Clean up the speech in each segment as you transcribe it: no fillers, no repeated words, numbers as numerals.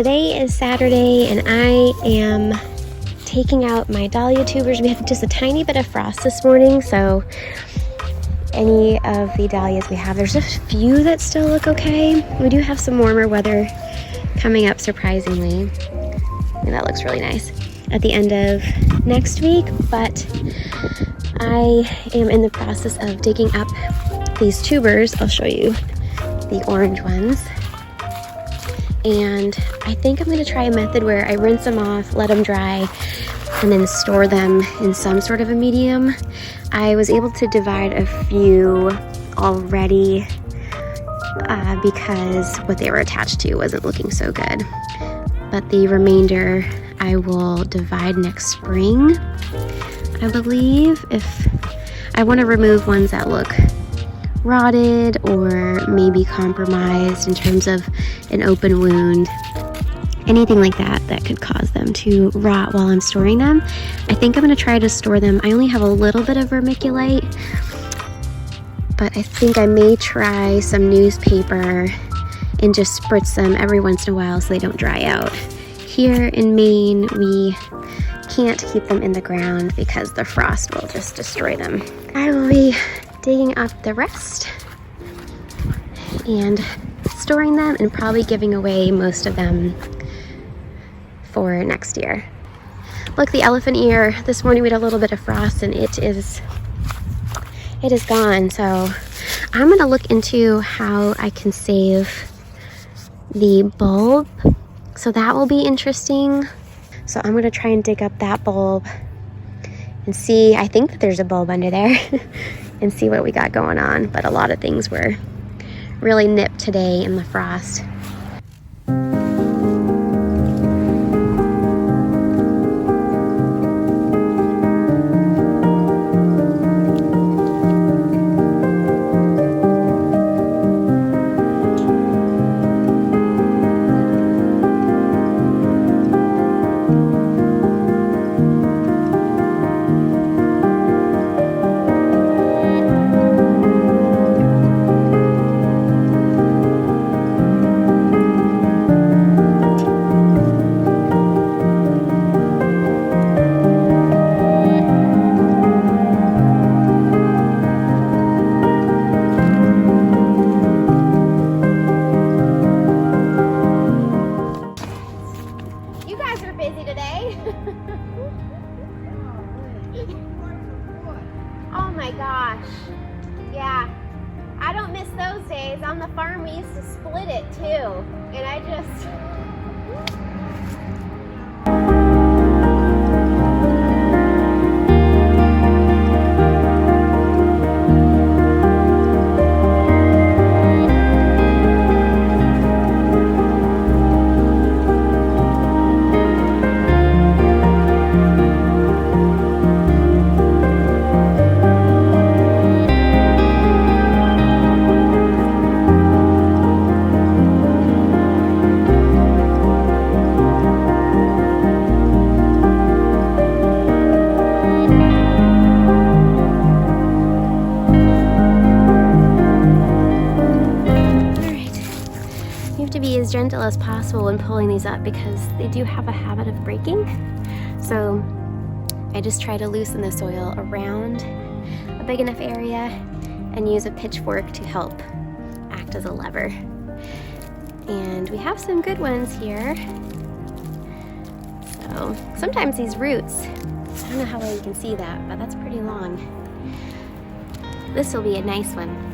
today is Saturday and I am taking out my Dahlia tubers. We had just a tiny bit of frost this morning, so any of the dahlias we have, there's a few that still look okay. We do have some warmer weather coming up, surprisingly. And that looks really nice at the end of next week, but I am in the process of digging up these tubers. I'll show you the orange ones. And I think I'm going to try a method where I rinse them off, let them dry, and then store them in some sort of a medium. I was able to divide a few already because what they were attached to wasn't looking so good. But the remainder I will divide next spring, I believe, if I want to remove ones that look rotted or maybe compromised in terms of an open wound, anything like that that could cause them to rot while I'm storing them. I think I'm going to try to store them. I only have a little bit of vermiculite, but I think I may try some newspaper and just spritz them every once in a while so they don't dry out. Here in Maine, we can't keep them in the ground because the frost will just destroy them. I will be digging up the rest and storing them and probably giving away most of them for next year. Look, the elephant ear, this morning we had a little bit of frost and it is gone. So I'm going to look into how I can save the bulb. So that will be interesting. So I'm going to try and dig up that bulb and see, I think that there's a bulb under there and see what we got going on. But a lot of things were really nipped today in the frost. Oh my gosh. Yeah. I don't miss those days. On the farm we used to split it too. And I just... as gentle as possible when pulling these up because they do have a habit of breaking. So I just try to loosen the soil around a big enough area and use a pitchfork to help act as a lever. And we have some good ones here. So sometimes these roots, I don't know how well you can see that, but that's pretty long. This will be a nice one.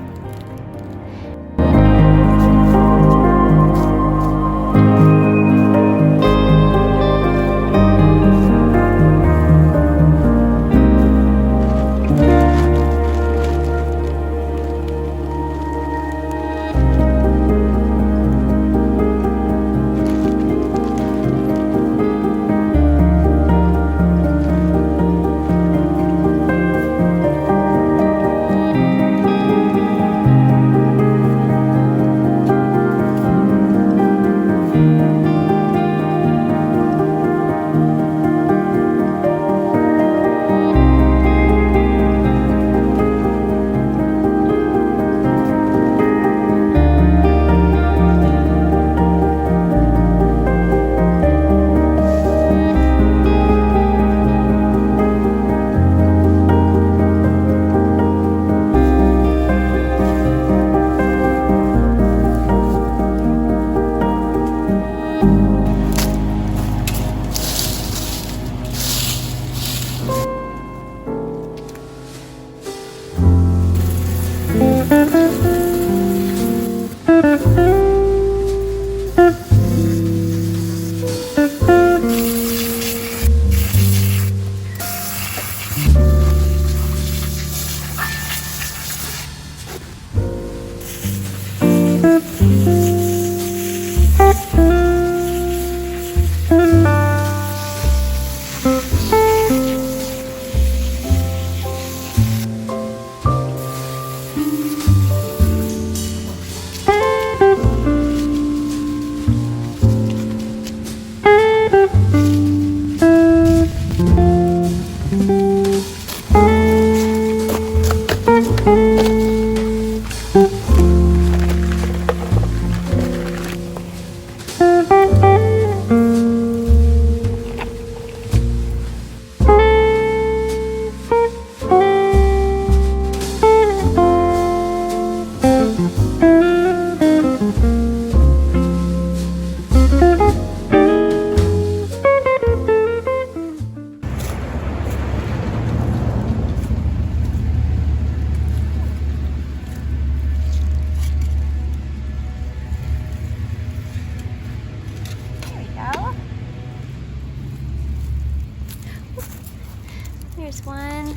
There's one.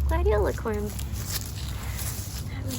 Gladiolus corm. That one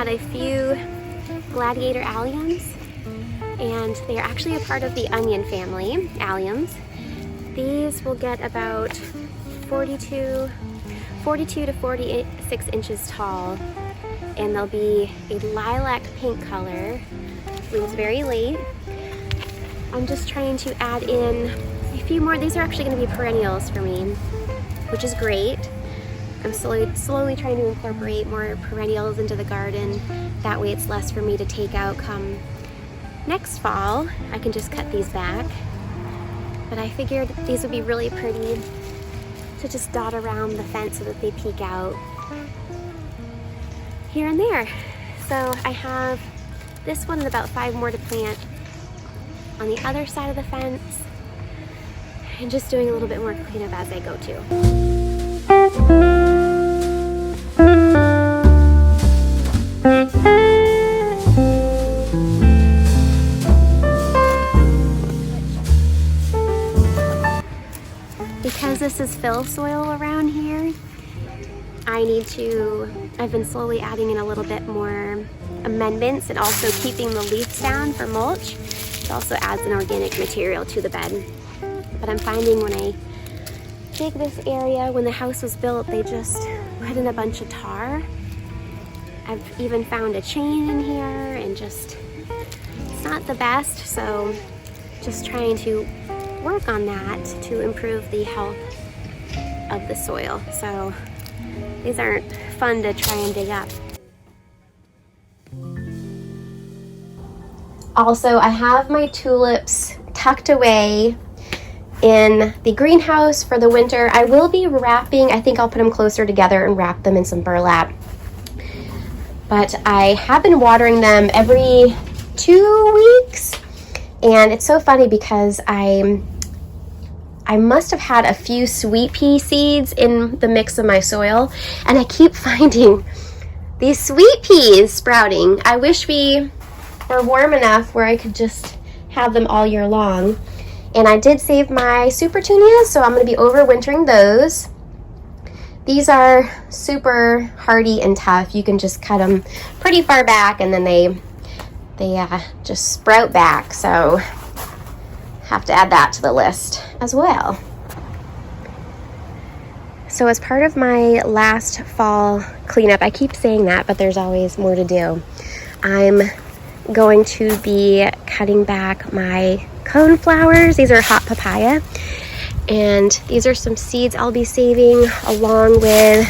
a few gladiator alliums, and they are actually a part of the onion family, alliums. These will get about 42 to 46 inches tall, and they'll be a lilac pink color. Blooms very late. I'm just trying to add in a few more. These are actually going to be perennials for me, which is great. I'm slowly trying to incorporate more perennials into the garden. That way it's less for me to take out come next fall. I can just cut these back. But I figured these would be really pretty to just dot around the fence so that they peek out here and there. So I have this one and about 5 more to plant on the other side of the fence, and just doing a little bit more cleanup as I go too. Because this is fill soil around here, I've been slowly adding in a little bit more amendments and also keeping the leaves down for mulch. It also adds an organic material to the bed. But I'm finding when I dig this area, when the house was built, they just put in a bunch of tar. I've even found a chain in here, and just, it's not the best, so just trying to work on that to improve the health of the soil. So these aren't fun to try and dig up. Also, I have my tulips tucked away in the greenhouse for the winter. I will be wrapping, I think I'll put them closer together and wrap them in some burlap. But I have been watering them every 2 weeks. And it's so funny because I must have had a few sweet pea seeds in the mix of my soil, and I keep finding these sweet peas sprouting. I wish we were warm enough where I could just have them all year long. And I did save my Supertunias, so I'm going to be overwintering those. These are super hardy and tough. You can just cut them pretty far back, and then they just sprout back. So have to add that to the list as well. So as part of my last fall cleanup, I keep saying that, but there's always more to do. I'm going to be cutting back my cone flowers. These are hot papaya, and these are some seeds I'll be saving, along with,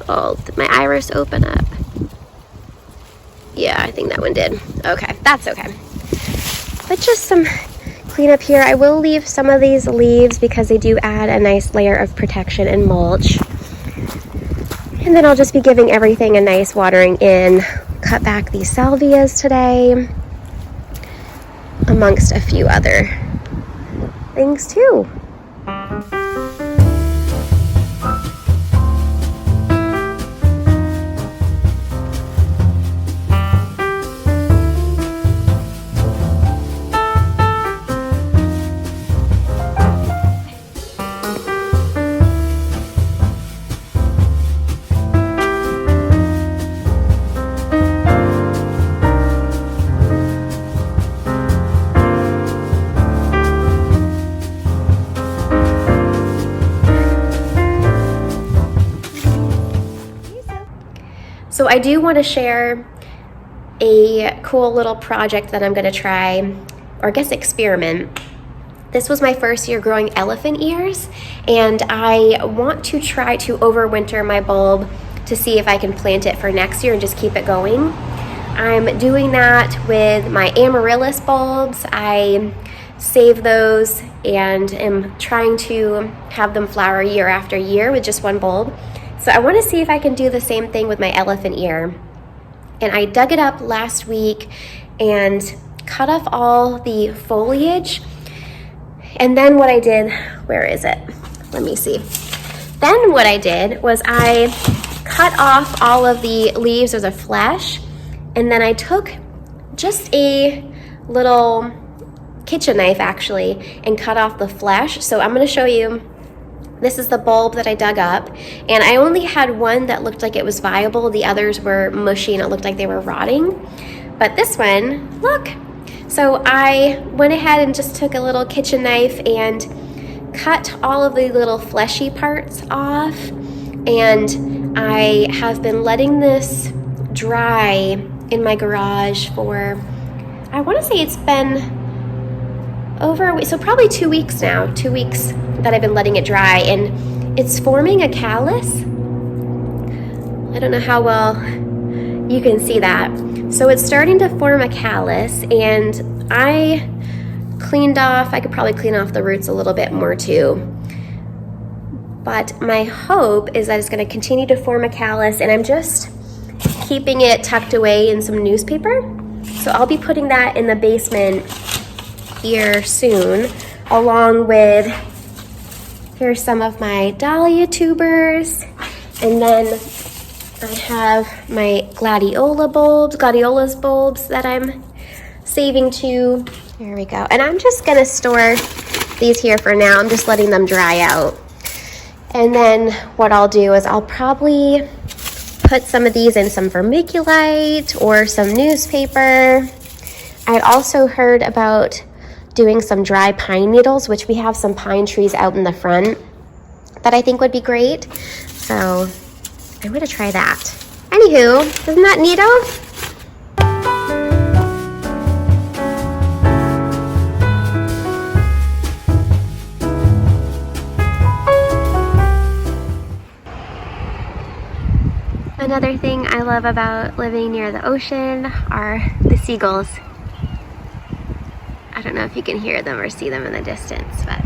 oh, did my iris open up? Yeah, I think that one did. Okay, that's okay. But just some cleanup here. I will leave some of these leaves because they do add a nice layer of protection and mulch. And then I'll just be giving everything a nice watering in. Cut back these salvias today, amongst a few other things too. So I do want to share a cool little project that I'm going to try, or I guess experiment. This was my first year growing elephant ears, and I want to try to overwinter my bulb to see if I can plant it for next year and just keep it going. I'm doing that with my amaryllis bulbs. I save those and am trying to have them flower year after year with just one bulb. So I want to see if I can do the same thing with my elephant ear. And I dug it up last week and cut off all the foliage. And then what I did, where is it? Let me see. Then what I did was I cut off all of the leaves or the flesh, and then I took just a little kitchen knife actually and cut off the flesh. So I'm going to show you, this is the bulb that I dug up, and I only had one that looked like it was viable. The others were mushy and it looked like they were rotting. But this one, look. So I went ahead and just took a little kitchen knife and cut all of the little fleshy parts off, and I have been letting this dry in my garage for, I want to say it's been over a week, so probably 2 weeks now, 2 weeks that I've been letting it dry, and it's forming a callus. I don't know how well you can see that. So it's starting to form a callus, and I cleaned off, I could probably clean off the roots a little bit more too. But my hope is that it's going to continue to form a callus, and I'm just keeping it tucked away in some newspaper. So I'll be putting that in the basement here soon, along with, here's some of my Dahlia tubers, and then I have my gladiolus bulbs that I'm saving too. There we go. And I'm just gonna store these here for now. I'm just letting them dry out. And then what I'll do is I'll probably put some of these in some vermiculite or some newspaper. I also heard about doing some dry pine needles, which we have some pine trees out in the front that I think would be great. So I'm gonna try that. Anywho, isn't that neato? Another thing I love about living near the ocean are the seagulls. I don't know if you can hear them or see them in the distance, but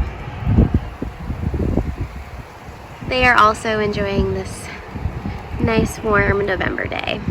they are also enjoying this nice warm November day.